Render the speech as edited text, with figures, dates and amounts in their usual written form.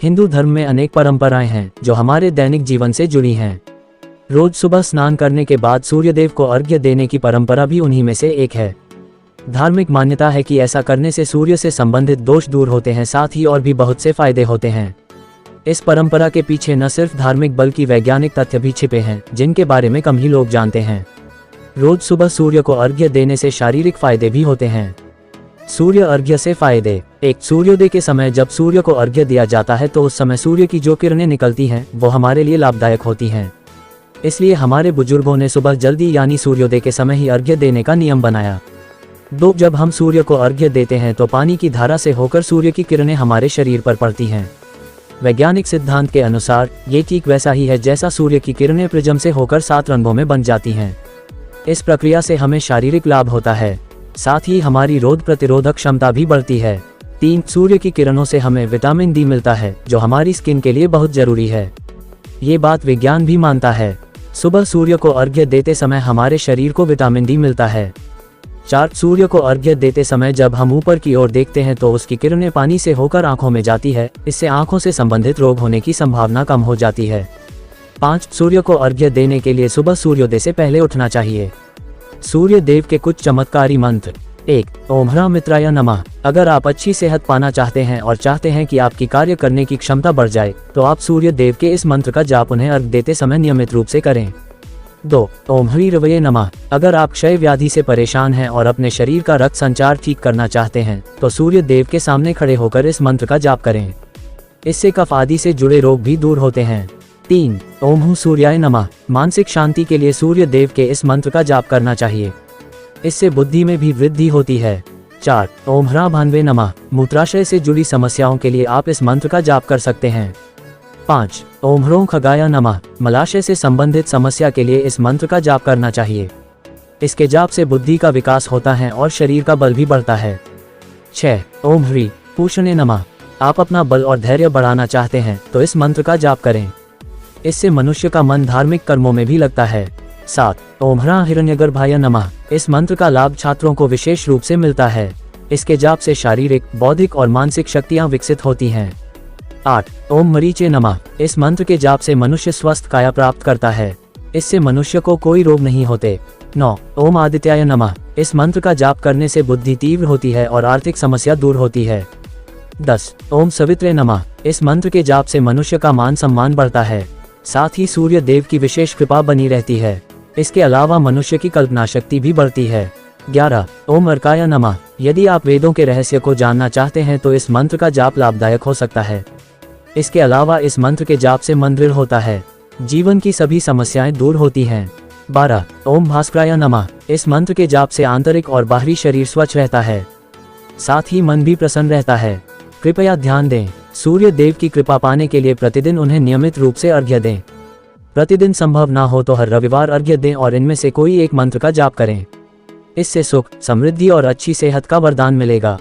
हिंदू धर्म में अनेक परंपराएं हैं जो हमारे दैनिक जीवन से जुड़ी हैं। रोज सुबह स्नान करने के बाद सूर्यदेव को अर्घ्य देने की परंपरा भी उन्हीं में से एक है। धार्मिक मान्यता है कि ऐसा करने से सूर्य से संबंधित दोष दूर होते हैं, साथ ही और भी बहुत से फायदे होते हैं। इस परंपरा के पीछे न सिर्फ धार्मिक बल्कि वैज्ञानिक तथ्य भी छिपे हैं, जिनके बारे में कम ही लोग जानते हैं। रोज सुबह सूर्य को अर्घ्य देने से शारीरिक फायदे भी होते हैं। सूर्य अर्घ्य से फायदे। 1. सूर्योदय के समय जब सूर्य को अर्घ्य दिया जाता है तो उस समय सूर्य की जो किरणें निकलती हैं वो हमारे लिए लाभदायक होती हैं। इसलिए हमारे बुजुर्गों ने सुबह जल्दी यानी सूर्योदय के समय ही अर्घ्य देने का नियम बनाया। 2. जब हम सूर्य को अर्घ्य देते हैं तो पानी की धारा से होकर सूर्य की किरणें हमारे शरीर पर पड़ती हैं। वैज्ञानिक सिद्धांत के अनुसार ये ठीक वैसा ही है जैसा सूर्य की किरणें प्रिज्म से होकर 7 रंगों में बन जाती हैं। इस प्रक्रिया से हमें शारीरिक लाभ होता है, साथ ही हमारी रोग प्रतिरोधक क्षमता भी बढ़ती है। 3. सूर्य की किरणों से हमें विटामिन डी मिलता है जो हमारी स्किन के लिए बहुत जरूरी है। ये बात विज्ञान भी मानता है। सुबह सूर्य को अर्घ्य देते समय हमारे शरीर को विटामिन डी मिलता है। 4. सूर्य को अर्घ्य देते समय जब हम ऊपर की ओर देखते हैं तो उसकी किरणें पानी से होकर आंखों में जाती है, इससे आंखों से संबंधित रोग होने की संभावना कम हो जाती है। 5. सूर्य को अर्घ्य देने के लिए सुबह सूर्योदय से पहले उठना चाहिए। सूर्य देव के कुछ चमत्कारी मंत्र। 1. ओम ह्रां मित्राय नमः। अगर आप अच्छी सेहत पाना चाहते हैं और चाहते हैं कि आपकी कार्य करने की क्षमता बढ़ जाए तो आप सूर्य देव के इस मंत्र का जाप उन्हें अर्घ्य देते समय नियमित रूप से करें। 2. ओम ह्रीं रवये नमः। अगर आप क्षय व्याधि से परेशान हैं और अपने शरीर का रक्त संचार ठीक करना चाहते हैं तो सूर्य देव के सामने खड़े होकर इस मंत्र का जाप करें। इससे कफ आदि से जुड़े रोग भी दूर होते हैं। 3. ओम हूं सूर्याय नमः। मानसिक शांति के लिए सूर्य देव के इस मंत्र का जाप करना चाहिए, इससे बुद्धि में भी वृद्धि होती है। 4. ओम ह्रां भान्वे नमः। मूत्राशय से जुड़ी समस्याओं के लिए आप इस मंत्र का जाप कर सकते हैं। 5. ओम ह्रौं खगाय नमः। मलाशय से संबंधित समस्या के लिए इस मंत्र का जाप करना चाहिए। इसके जाप से बुद्धि का विकास होता है और शरीर का बल भी बढ़ता है। 6. ओम ह्रीं पूषणे नमः। आप अपना बल और धैर्य बढ़ाना चाहते हैं तो इस मंत्र का जाप करें, इससे मनुष्य का मन धार्मिक कर्मों में भी लगता है। 7. ओम ह्रां हिरण्यगर्भाय नमः। इस मंत्र का लाभ छात्रों को विशेष रूप से मिलता है। इसके जाप से शारीरिक, बौद्धिक और मानसिक शक्तियां विकसित होती हैं। 8. ओम मरीचे नमः। इस मंत्र के जाप से मनुष्य स्वस्थ काया प्राप्त करता है, इससे मनुष्य को कोई रोग नहीं होते। 9. ओम आदित्याय नमः। इस मंत्र का जाप करने से बुद्धि तीव्र होती है और आर्थिक समस्या दूर होती है। 10. ओम सवित्रे नमः। इस मंत्र के जाप से मनुष्य का मान सम्मान बढ़ता है, साथ ही सूर्य देव की विशेष कृपा बनी रहती है। इसके अलावा मनुष्य की कल्पना शक्ति भी बढ़ती है। 11. ओम अर्काय नमः। यदि आप वेदों के रहस्य को जानना चाहते हैं तो इस मंत्र का जाप लाभदायक हो सकता है। इसके अलावा इस मंत्र के जाप से मन दृढ़ होता है, जीवन की सभी समस्याएं दूर होती हैं। 12. ओम भास्कराय नमः। इस मंत्र के जाप से आंतरिक और बाहरी शरीर स्वच्छ रहता है, साथ ही मन भी प्रसन्न रहता है। कृपया ध्यान दें, सूर्य देव की कृपा पाने के लिए प्रतिदिन उन्हें नियमित रूप से अर्घ्य दें। प्रतिदिन संभव ना हो तो हर रविवार अर्घ्य दें और इनमें से कोई एक मंत्र का जाप करें। इससे सुख, समृद्धि और अच्छी सेहत का वरदान मिलेगा।